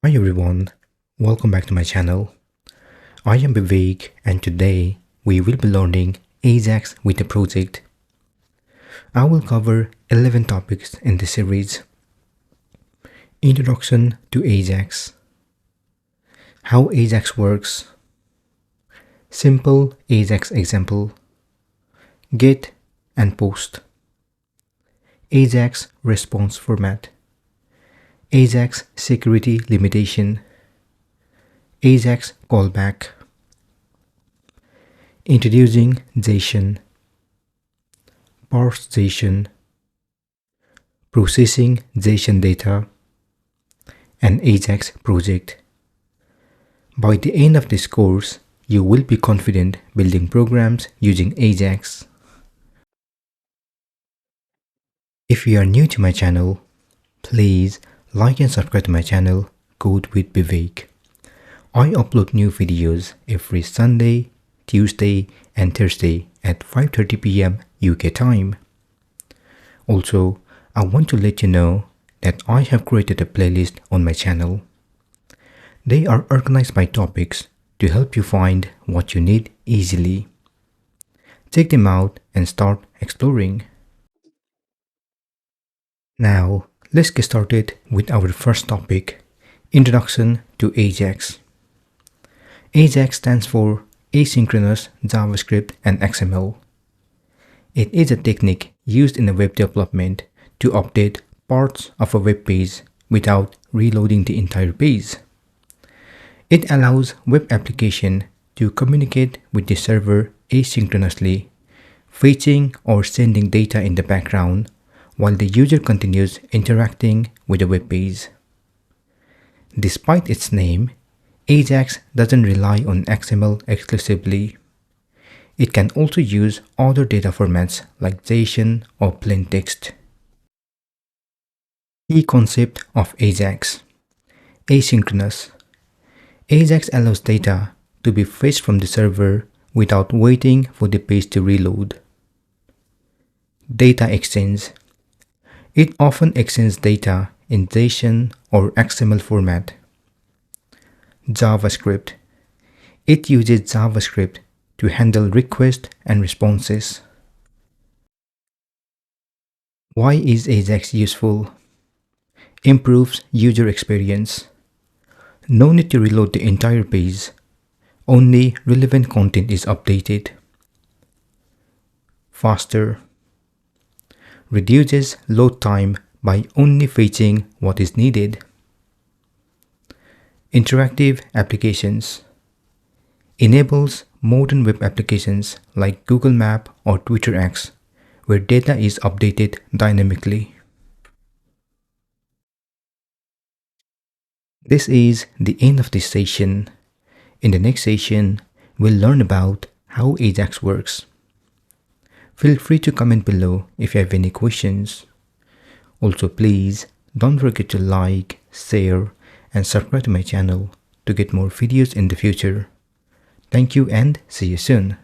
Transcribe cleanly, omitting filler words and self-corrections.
Hi everyone, welcome back to my channel. I am Vivek and today we will be learning AJAX with a project. I will cover 11 topics in this series. Introduction to AJAX. How AJAX works. Simple AJAX example. Get and post. AJAX response format. AJAX security limitation. AJAX callback. Introducing JSON. Parse JSON. Processing JSON data. An AJAX project. By the end of this course, you will be confident building programs using AJAX. If you are new to my channel, please like and subscribe to my channel, Code with Vivek. I upload new videos every Sunday, Tuesday and Thursday at 5:30 p.m. UK time. Also, I want to let you know that I have created a playlist on my channel. They are organized by topics to help you find what you need easily. Check them out and start exploring. Now, let's get started with our first topic, Introduction to AJAX. AJAX stands for Asynchronous JavaScript and XML. It is a technique used in web development to update parts of a web page without reloading the entire page. It allows web application to communicate with the server asynchronously, fetching or sending data in the background while the user continues interacting with the web page. Despite its name, AJAX doesn't rely on XML exclusively. It can also use other data formats like JSON or plain text. Key concept of AJAX. Asynchronous. AJAX allows data to be fetched from the server without waiting for the page to reload. Data exchange. It often exchanges data in JSON or XML format. JavaScript. It uses JavaScript to handle requests and responses. Why is AJAX useful? Improves user experience. No need to reload the entire page. Only relevant content is updated. Faster. Reduces load time by only fetching what is needed. Interactive applications. Enables modern web applications like Google Map or Twitter X, where data is updated dynamically. This is the end of this session. In the next session, we'll learn about how AJAX works. Feel free to comment below if you have any questions. Also, please don't forget to like, share, and subscribe to my channel to get more videos in the future. Thank you and see you soon.